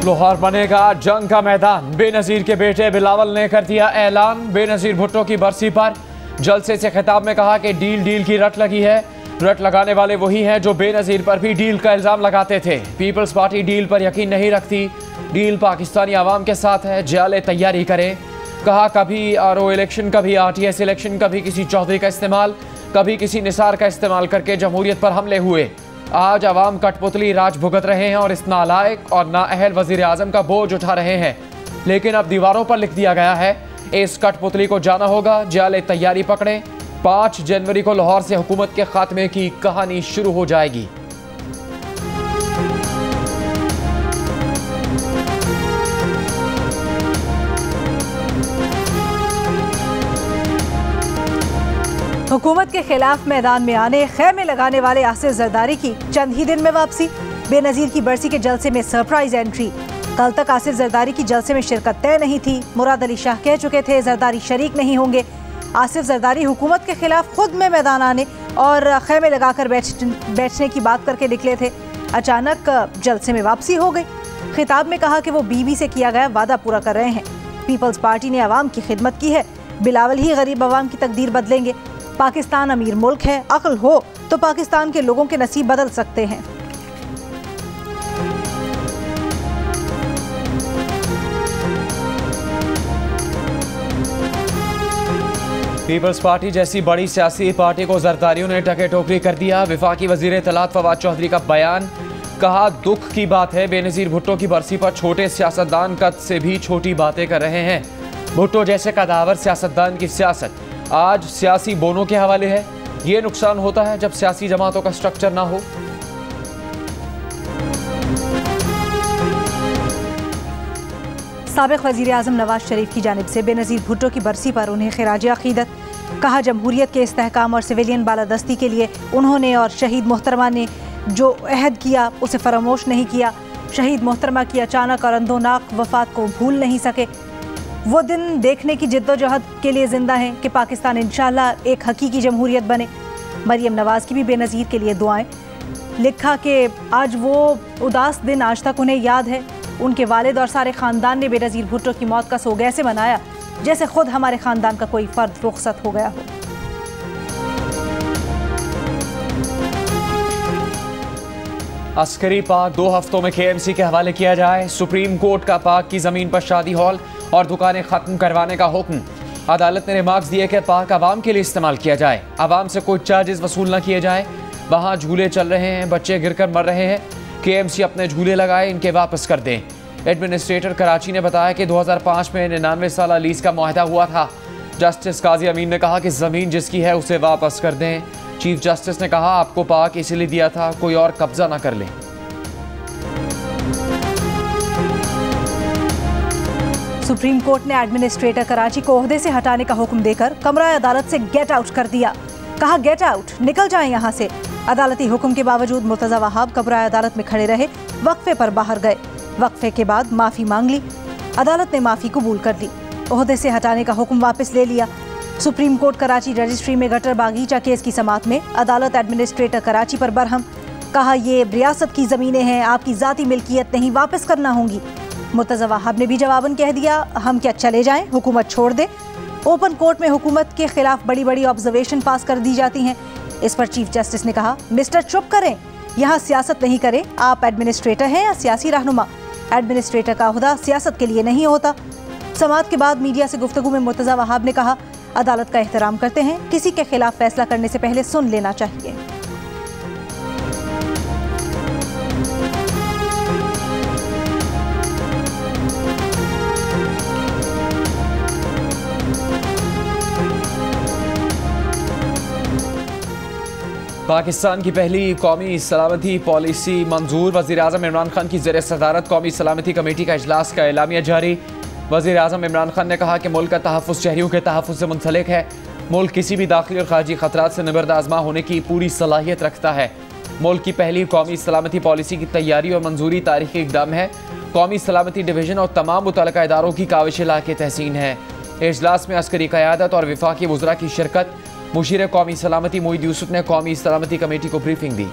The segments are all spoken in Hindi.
लाहौर बनेगा जंग का मैदान। बेनजीर के बेटे बिलावल ने कर दिया ऐलान। बेनजीर भुट्टो की बरसी पर जलसे से खिताब में कहा कि डील की रट लगी है। रट लगाने वाले वही हैं जो बेनजीर पर भी डील का इल्जाम लगाते थे। पीपल्स पार्टी डील पर यकीन नहीं रखती। डील पाकिस्तानी आवाम के साथ है, जाले तैयारी करें। कहा कभी आरओ इलेक्शन, कभी आरटीएस इलेक्शन, कभी किसी चौधरी का इस्तेमाल, कभी किसी निसार का इस्तेमाल करके जमहूरियत पर हमले हुए। आज अवाम कठपुतली राज भुगत रहे हैं और इस नालायक और नाअहल वजीर आजम का बोझ उठा रहे हैं। लेकिन अब दीवारों पर लिख दिया गया है, इस कठपुतली को जाना होगा, जाले तैयारी पकड़ें। 5 जनवरी को लाहौर से हुकूमत के खात्मे की कहानी शुरू हो जाएगी। हुकूमत के खिलाफ मैदान में आने, खैमे लगाने वाले आसिफ जरदारी की चंद ही दिन में वापसी। बेनजीर की बरसी के जलसे में सरप्राइज एंट्री। कल तक आसिफ जरदारी की जलसे में शिरकत तय नहीं थी। मुराद अली शाह कह चुके थे जरदारी शरीक नहीं होंगे। आसिफ जरदारी हुकूमत के खिलाफ खुद में मैदान आने और खैमे लगाकर बैठने की बात करके निकले थे। अचानक जलसे में वापसी हो गई। खिताब में कहा कि वो बीबी से किया गया वादा पूरा कर रहे हैं। पीपल्स पार्टी ने अवाम की खिदमत की है। बिलावल ही गरीब अवाम की तकदीर बदलेंगे। पाकिस्तान अमीर मुल्क है, अक्ल हो तो पाकिस्तान के लोगों के नसीब बदल सकते हैं। पीपल्स पार्टी जैसी बड़ी सियासी पार्टी को जरदारियों ने टके टोकरी कर दिया। वफाकी वजीर इत्तलात फवाद चौधरी का बयान। कहा दुख की बात है बेनजीर भुट्टो की बरसी पर छोटे सियासतदान कद से भी छोटी बातें कर रहे हैं। भुट्टो जैसे कदावर सियासतदान की सियासत आज सियासी बोनों के हवाले है। ये नुकसान होता है जब सियासी जमातों का स्ट्रक्चर ना हो। साबिक वजीर आजम नवाज शरीफ की जानिब से बेनजीर भुट्टो की बरसी पर उन्हें खिराज अकीदत। कहा जमहूरियत के इस्तेहकाम और सिविलियन बालादस्ती के लिए उन्होंने और शहीद मोहतरमा ने जो अहद किया उसे फरामोश नहीं किया। शहीद मोहतरमा की अचानक और अंदोनाक वफात को भूल नहीं सके। वो दिन देखने की जिद्दोजहद के लिए जिंदा हैं कि पाकिस्तान इंशाअल्लाह एक हकीकी जमहूरियत बने। मरियम नवाज की भी बेनज़ीर के लिए दुआएं। लिखा कि आज वो उदास दिन आज तक उन्हें याद है। उनके वालिद और सारे ख़ानदान ने बेनज़ीर भुट्टो की मौत का सोग ऐसे मनाया जैसे खुद हमारे ख़ानदान का कोई फ़र्द रुखसत हो गया हो। अस्करी पार्क 2 हफ्तों में KMC के हवाले किया जाए। सुप्रीम कोर्ट का पार्क की ज़मीन पर शादी हॉल और दुकानें ख़त्म करवाने का हुक्म। अदालत ने रिमार्क्स दिए कि पार्क आवाम के लिए इस्तेमाल किया जाए। आवाम से कोई चार्जेस वसूल न किए जाए। वहाँ झूले चल रहे हैं, बच्चे गिरकर मर रहे हैं। KMC अपने झूले लगाए, इनके वापस कर दें। एडमिनिस्ट्रेटर कराची ने बताया कि 2005 में 99 साल लीज का मुआहदा हुआ था। जस्टिस काजी अमीन ने कहा कि ज़मीन जिसकी है उसे वापस कर दें। चीफ जस्टिस ने कहा आपको पार्क इसीलिए दिया था, कोई और कब्जा ना कर लें। सुप्रीम कोर्ट ने एडमिनिस्ट्रेटर कराची को ओहदे से हटाने का हुक्म देकर कमरा अदालत से गेट आउट कर दिया। कहा गेट आउट, निकल जाएं यहाँ से। अदालती हुक्म के बावजूद मुर्तज़ा वहाब कमरा अदालत में खड़े रहे, वक्फे पर बाहर गए। वक्फे के बाद माफ़ी मांग ली। अदालत ने माफ़ी कबूल कर ली। ओहदे से हटाने का हुक्म वापस ले लिया। सुप्रीम कोर्ट कराची रजिस्ट्री में गटर बागीचा केस की समाअत में अदालत एडमिनिस्ट्रेटर कराची पर बरहम। कहा ये रियासत की ज़मीनें हैं, आपकी ज़ाती मिल्कियत नहीं, वापस करना होंगी। मुर्तज़ा वहाब ने भी जवाबन कह दिया हम क्या चले जाएं, हुकूमत छोड़ दे। ओपन कोर्ट में हुकूमत के खिलाफ बड़ी बड़ी ऑब्जर्वेशन पास कर दी जाती हैं। इस पर चीफ जस्टिस ने कहा मिस्टर चुप करें, यहाँ सियासत नहीं करें। आप एडमिनिस्ट्रेटर हैं या सियासी रहनुमा? एडमिनिस्ट्रेटर का ओहदा सियासत के लिए नहीं होता। समाअत के बाद मीडिया से गुफ्तगू में मुर्तज़ा वहाब ने कहा अदालत का एहतराम करते हैं, किसी के खिलाफ फैसला करने से पहले सुन लेना चाहिए। पाकिस्तान की पहली कौमी सलामती पॉलिसी मंजूर। वज़ीर आज़म इमरान खान की ज़ेर सदारत कौमी सलामती कमेटी का इजलास का एलामिया जारी। वज़ीर आज़म इमरान खान ने कहा कि मुल्क का तहफ़्फ़ुज़ शहरियों के तहफ़्फ़ुज़ से मुंसलिक है। मुल्क किसी भी दाखिली और खारजी ख़तरात से निबर्द आज़मा होने की पूरी सलाहियत रखता है। मुल्क की पहली कौमी सलामती पॉलिसी की तैयारी और मंजूरी तारीख़ी इक़दाम है। कौमी सलामती डिवीज़न और तमाम मुतल्लिक़ा इदारों की काविश लाके तहसीन है। इजलास में अस्करी क़यादत और वफाकी वज़रा की शिरकत। मुशीर कौमी सलामती मोईद यूसुफ ने कौमी सलामती कमेटी को ब्रीफिंग दी।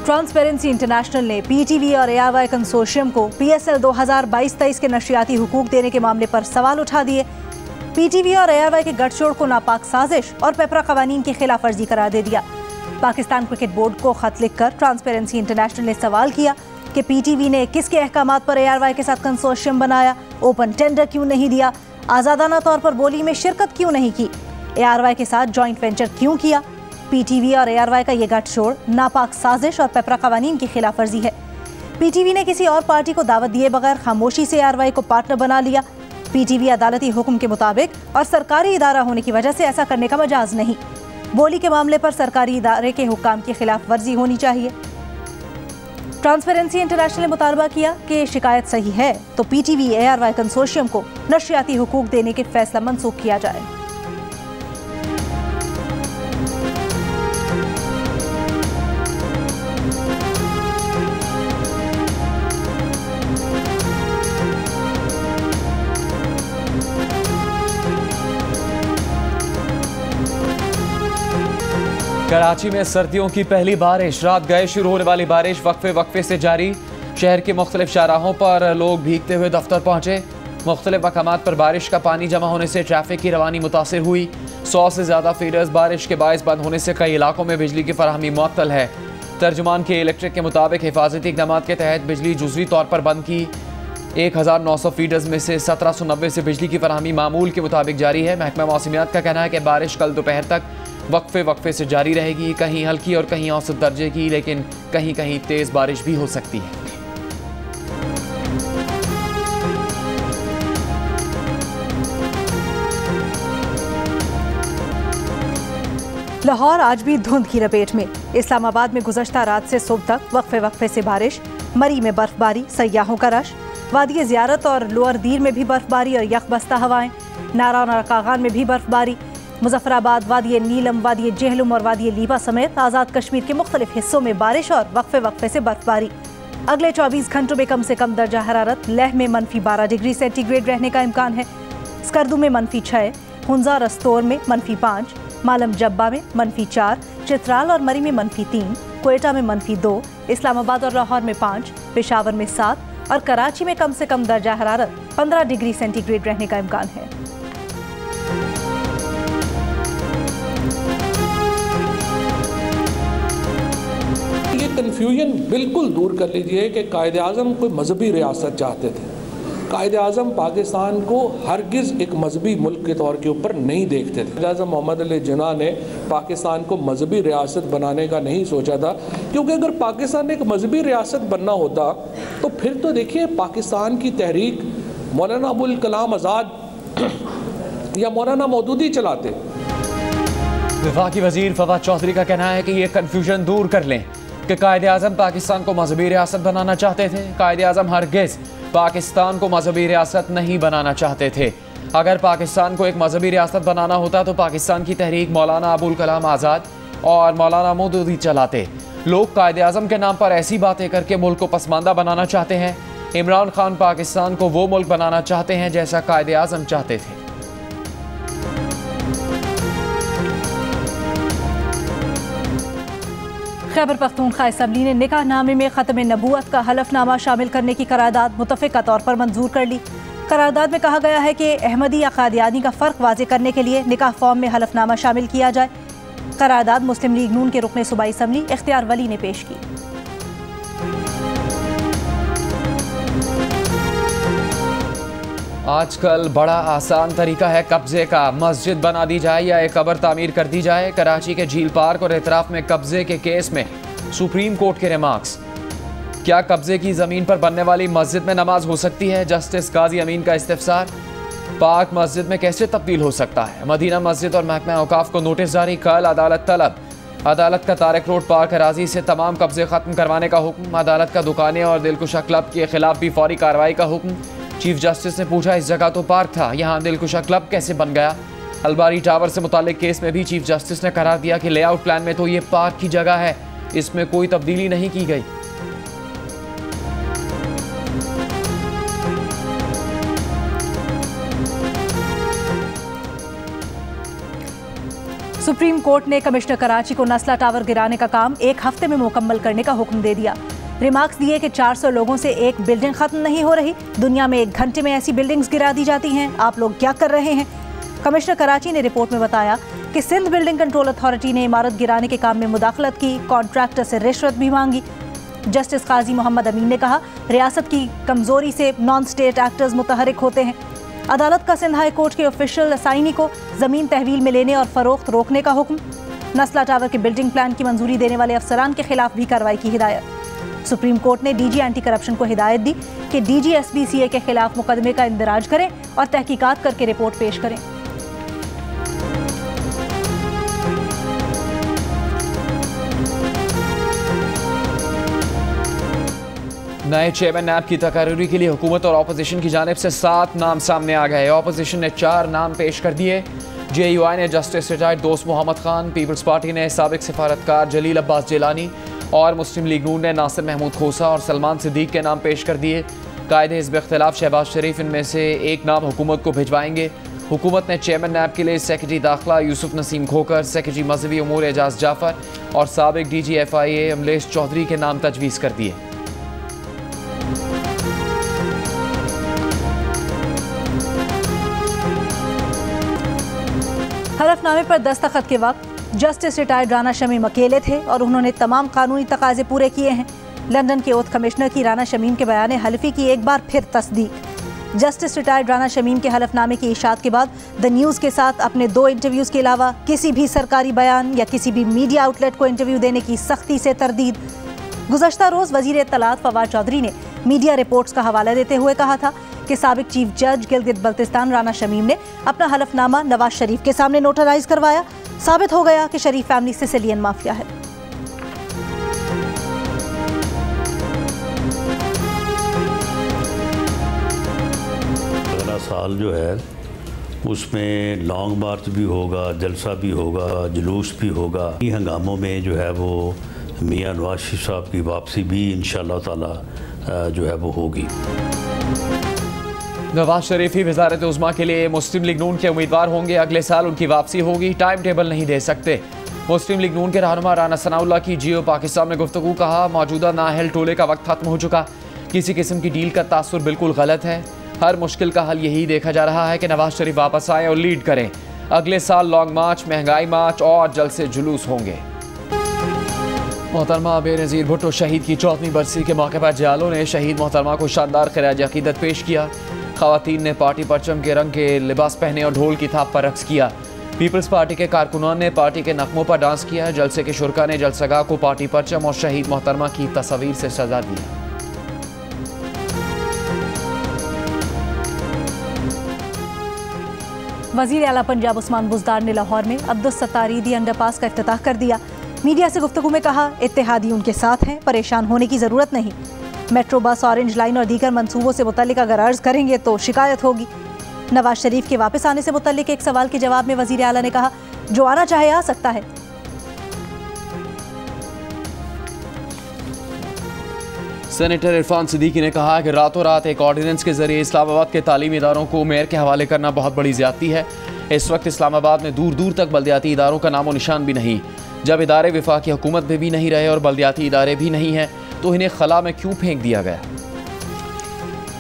ट्रांसपेरेंसी इंटरनेशनल ने पीटीवी और एआरवाई कंसोर्शियम को पीएसएल 2022-23 के नशरियाती हुकूक देने के मामले पर सवाल उठा दिए। पीटीवी और एआरवाई के गठजोड़ को नापाक साजिश और पेपरा कवानीन की खिलाफ वर्जी करार दे दिया। पाकिस्तान क्रिकेट बोर्ड को खत लिखकर ट्रांसपेरेंसी इंटरनेशनल ने सवाल किया कि पीटीवी ने किसके अहकामात पर एआरवाई के साथ कंसोर्शियम बनाया, ओपन टेंडर क्यों नहीं दिया, आज़ादाना तौर पर बोली में शिरकत क्यों नहीं की, एआरवाई के साथ जॉइंट वेंचर क्यों किया। पीटीवी और एआरवाई का ये गठजोड़ नापाक साजिश और पेपरा कवानीन की खिलाफ वर्जी है। पीटीवी ने किसी और पार्टी को दावत दिए बगैर खामोशी से एआरवाई को पार्टनर बना लिया। पीटीवी अदालती हुक्म के मुताबिक और सरकारी इदारा होने की वजह से ऐसा करने का मजाज नहीं। बोली के मामले पर सरकारी इदारे के हुक्म की खिलाफ वर्जी होनी चाहिए। ट्रांसपेरेंसी इंटरनेशनल ने मुतालबा किया कि शिकायत सही है तो पीटीवी एआरवाई कंसोर्शियम को नशरियाती हुकूक देने के फैसला मनसूख किया जाए। कराची में सर्दियों की पहली बारिश, रात गए शुरू होने वाली बारिश वक्फे वक्फे से जारी। शहर के मुख्तलिफ शाहराहों पर लोग भीगते हुए दफ्तर पहुंचे। मुख्तलिफ मकामात पर बारिश का पानी जमा होने से ट्रैफिक की रवानी मुतासिर हुई। 100 से ज़्यादा फीडर्स बारिश के बायस बंद होने से कई इलाकों में बिजली की फराहमी मुअत्तल है। तर्जुमान के इलेक्ट्रिक के मुताबिक हिफाजती इक़दाम के तहत बिजली जुज़वी तौर पर बंद की। 1900 फीडर्स में से 1790 से बिजली की फराहमी मामूल के मुताबिक जारी है। महकमा मौसमियात का कहना है कि बारिश कल दोपहर तक वक्फे वक्फे से जारी रहेगी, कहीं हल्की और कहीं औसत दर्जे की, लेकिन कहीं कहीं तेज़ बारिश भी हो सकती है। लाहौर आज भी धुंध की लपेट में। इस्लामाबाद में गुज़श्ता रात से सुबह तक वक्फे वक्फे से बारिश। मरी में बर्फबारी, सयाहों का रश। वादी ज़ियारत और लोअर दीर में भी बर्फबारी और यकबस्ता हवाएं। नारा और कागान में भी बर्फबारी। मुजफ्फराबाद, वादी नीलम, वादी जेहलुम और वादी लीबा समेत आज़ाद कश्मीर के मुख्तलिफ हिस्सों में बारिश और वक्फे वक्फे से बर्फबारी। अगले 24 घंटों में कम से कम दर्जा हरारत लेह में -12 डिग्री सेंटीग्रेड रहने का इम्कान है। स्कर्दू में -6, हुंजा रस्तोर में -5, मालम जब्बा में -4, चित्राल और मरी में -3, क्वेटा में -2, इस्लामाबाद और लाहौर में 5, पेशावर में 7 और कराची में कम से कम दर्जा हरारत 15 डिग्री सेंटीग्रेड रहने का इम्कान है। ये कन्फ्यूजन बिल्कुल दूर कर लीजिए कि कायदे आज़म कोई मजहबी रियासत चाहते थे। कायदे आज़म पाकिस्तान को हरगिज़ एक मजहबी मुल्क के तौर के ऊपर नहीं देखते थे। कायदे आज़म मोहम्मद अली जिन्ना ने पाकिस्तान को मजहबी रियासत बनाने का नहीं सोचा था, क्योंकि अगर पाकिस्तान एक मजहबी रियासत बनना होता तो फिर तो देखिए पाकिस्तान की तहरीक मौलाना अबुल कलाम आज़ाद या मौलाना मौदूदी चलाते। वफाकी वजीर फवाद चौधरी का कहना है कि ये कन्फ्यूजन दूर कर लें कि कायदे आज़म पाकिस्तान को मजहबी रियासत बनाना चाहते थे। कायदे आज़म हरगिज़ पाकिस्तान को मजहबी रियासत नहीं बनाना चाहते थे। अगर पाकिस्तान को एक मजहबी रियासत बनाना होता तो पाकिस्तान की तहरीक मौलाना अबुल कलाम आज़ाद और मौलाना मौदूदी चलाते। लोग कायदे आज़म के नाम पर ऐसी बातें करके मुल्क को पसमानदा बनाना चाहते हैं। इमरान खान पाकिस्तान को वो मुल्क बनाना चाहते हैं जैसा कायदे आज़म चाहते थे। खैबर पख्तूनख्वा असम्बली ने निकाह नामे में ख़त्म नबूवत का हलफनामा शामिल करने की करारदाद मुतफ़िक़ा तौर पर मंजूर कर ली। करारदाद में कहा गया है कि अहमदी या कादियानी का फ़र्क वाज़े करने के लिए निकाह फॉर्म में हलफनामा शामिल किया जाए। करारदाद मुस्लिम लीग नून के रुकने सूबाई असम्बली इख्तियार वली ने पेश की। आजकल बड़ा आसान तरीका है कब्जे का। मस्जिद बना दी जाए या एक कब्र तामीर कर दी जाए। कराची के झील पार्क और एतराफ़ में कब्जे के केस में सुप्रीम कोर्ट के रिमार्क्स। क्या कब्जे की ज़मीन पर बनने वाली मस्जिद में नमाज हो सकती है? जस्टिस गाजी अमीन का इस्तिफसार। पार्क मस्जिद में कैसे तब्दील हो सकता है? मदीना मस्जिद और महकमा औकाफ को नोटिस जारी। कल अदालत तलब। अदालत का तारिक रोड पार्क अराजी से तमाम कब्जे ख़त्म करवाने का हुक्म। अदालत का दुकानें और दिलकुशा क्लब के खिलाफ भी फौरी कार्रवाई का हुक्म। चीफ जस्टिस ने पूछा, इस जगह तो पार्क था, यहाँ दिलकुशा क्लब कैसे बन गया? अलबारी टावर से मुतालिक केस में भी चीफ जस्टिस ने करार दिया कि लेआउट प्लान में तो ये पार्क की जगह है, इसमें कोई तब्दीली नहीं की गई। सुप्रीम कोर्ट ने कमिश्नर कराची को नस्ला टावर गिराने का काम 1 हफ्ते में मुकम्मल करने का हुक्म दे दिया। रिमार्क्स दिए कि 400 लोगों से एक बिल्डिंग खत्म नहीं हो रही, दुनिया में 1 घंटे में ऐसी बिल्डिंग्स गिरा दी जाती हैं, आप लोग क्या कर रहे हैं। कमिश्नर कराची ने रिपोर्ट में बताया कि सिंध बिल्डिंग कंट्रोल अथॉरिटी ने इमारत गिराने के काम में मुदाखलत की, कॉन्ट्रैक्टर से रिश्वत भी मांगी। जस्टिस काजी मोहम्मद अमीन ने कहा, रियासत की कमजोरी से नॉन स्टेट एक्टर्स मुतहरिक होते हैं। अदालत का सिंध हाई कोर्ट के ऑफिशियल असाइनी को जमीन तहवील में लेने और फरोख्त रोकने का हुक्म। नस्ला टावर के बिल्डिंग प्लान की मंजूरी देने वाले अफसरान के खिलाफ भी कार्रवाई की हिदायत। सुप्रीम कोर्ट ने डीजी एंटी करप्शन को हिदायत दी कि डीजी SBCA के खिलाफ मुकदमे का इंदराज करें और तहकीकात करके रिपोर्ट पेश करें। नए चेयरमैन नैब की तकर्री के लिए हुकूमत और अपोजिशन की जानिब से 7 नाम सामने आ गए। अपोजिशन ने 4 नाम पेश कर दिए। JUI ने जस्टिस रिटायर्ड दोस्त मोहम्मद खान, पीपल्स पार्टी ने साबिक सिफारतकार जलील अब्बास जिलानी और मुस्लिम लीग नून ने नासिर महमूद खोसा और सलमान सिद्दीक के नाम पेश कर दिए। कायदे हिज़्ब इख्तिलाफ शहबाज शरीफ इनमें से एक नाम हुकूमत को भिजवाएंगे। हुकूमत ने चेयरमैन नैब के लिए सेक्रेटरी दाखिला यूसुफ नसीम खोकर, सेक्रेटरी मजहबी उमूर एजाज जाफर और साबिक DG FIA अमलेश चौधरी के नाम तजवीज़ कर दिए। हलफनामे पर दस्तखत के वक्त जस्टिस रिटायर्ड राना शमीम अकेले थे और उन्होंने तमाम कानूनी तकाजे पूरे किए हैं। लंदन के ओथ कमिश्नर की राना शमीम के बयान हल्फी की एक बार फिर तस्दीक। जस्टिस रिटायर्ड राना शमीम के हलफनामे की इशाअत के बाद द न्यूज़ के साथ अपने 2 इंटरव्यूज़ के अलावा किसी भी सरकारी बयान या किसी भी मीडिया आउटलेट को इंटरव्यू देने की सख्ती से तरदीद। गुज़श्ता रोज़ वज़ीर इत्तलात फवाद चौधरी ने मीडिया रिपोर्ट्स का हवाला देते हुए कहा था कि साबिक चीफ जज गिलगित बल्तिस्तान राना शमीम ने अपना हलफनामा नवाज शरीफ के सामने नोटराइज करवाया। साबित हो गया कि शरीफ फैमिली सिसिलियन माफिया है। अगला साल जो है उसमें लॉन्ग मार्च भी होगा, जलसा भी होगा, जुलूस भी होगा। इन हंगामों में जो है वो मियां नवाज शरीफ साहब की वापसी भी इंशाअल्लाह ताला जो है वो होगी। नवाज शरीफ ही वज़ारत उज़्मा के लिए मुस्लिम लीग नून के उम्मीदवार होंगे। अगले साल उनकी वापसी होगी, टाइम टेबल नहीं दे सकते। मुस्लिम लीग नून के रहनुमा राना सनाउल्लाह की जियो पाकिस्तान में गुफ्तगू। कहा, मौजूदा नाअहल टोले का वक्त खत्म हो चुका, किसी किस्म की डील का तासुर बिल्कुल गलत है। हर मुश्किल का हल यही देखा जा रहा है कि नवाज शरीफ वापस आए और लीड करें। अगले साल लॉन्ग मार्च, महंगाई मार्च और जलसे जुलूस होंगे। मोहतरमा बेनज़ीर भुट्टो शहीद की 4वीं बरसी के मौके पर जियालों ने शहीद मोहतरमा को शानदार खिराज अकीदत पेश किया। ख़वातीन ने पार्टी परचम के रंग के लिबास पहने और ढोल की थाप पर रक्स किया। पीपल्स पार्टी के कारकुनान ने पार्टी के नगमों पर डांस किया। जलसे के शुरका ने जलसगाह को पार्टी परचम और शहीद मोहतरमा की तस्वीर से सजा दिया। वज़ीर आला पंजाब उस्मान बुज़दार ने लाहौर में अब्दुस सत्तारीदी अंडरपास का इफ्तिताह कर दिया। मीडिया से गुफ्तगू में कहा, इत्तेहादी उनके साथ हैं, परेशान होने की ज़रूरत नहीं। मेट्रो बस, ऑरेंज लाइन और दीगर मंसूबों से मुतल्लिक अगर अर्ज करेंगे तो शिकायत होगी। नवाज शरीफ के वापस आने से मुतल्लिक एक सवाल के जवाब में वज़ीर आला ने कहा, जो आना चाहे आ सकता है। सेनेटर इरफान सिद्दीकी ने कहा कि रातों रात एक ऑर्डिनेंस के जरिए इस्लामाबाद के तालीमी इदारों को मेयर के हवाले करना बहुत बड़ी ज्यादती है। इस वक्त इस्लामाबाद में दूर दूर तक बल्दियाती इदारों का नामो निशान भी नहीं। जब इदारे वफाकी हुकूमत में भी नहीं रहे और बल्दियाती इदारे भी नहीं हैं तो इन्हें खला में क्यों फेंक दिया गया।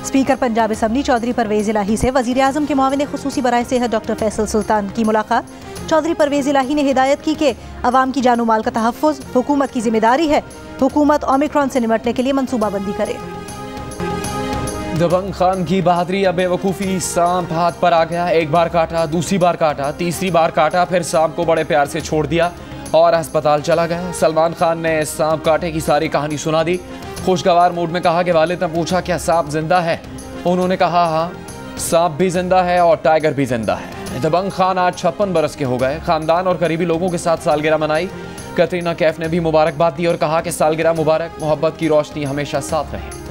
स्पीकर पंजाब असम्बली चौधरी परवेज़ इलाही से वज़ीर आज़म के मुआविन खुसूसी बराए सेहत डॉक्टर फैसल सुल्तान की मुलाकात। चौधरी परवेज़ इलाही ने हिदायत की कि अवाम की जानो माल का तहफ़्फ़ुज़ हुकूमत की जिम्मेदारी है। हुकूमत ओमिक्रॉन से निपटने के लिए मनसूबाबंदी करे। दबंग खान की बहादुरी या बेवकूफ़ी, सांप हाथ पर आ गया, एक बार काटा, दूसरी बार काटा, तीसरी बार काटा, फिर सांप को बड़े प्यार से छोड़ दिया और अस्पताल चला गया। सलमान खान ने सांप काटे की सारी कहानी सुना दी। खुशगवार मूड में कहा कि वालिद ने पूछा क्या सांप जिंदा है। उन्होंने कहा हाँ, सांप भी जिंदा है और टाइगर भी जिंदा है। दबंग खान आज 56 बरस के हो गए। खानदान और करीबी लोगों के साथ सालगिरह मनाई। कतरीना कैफ ने भी मुबारकबाद दी और कहा कि सालगिरह मुबारक, मोहब्बत की रोशनी हमेशा साथ रहे।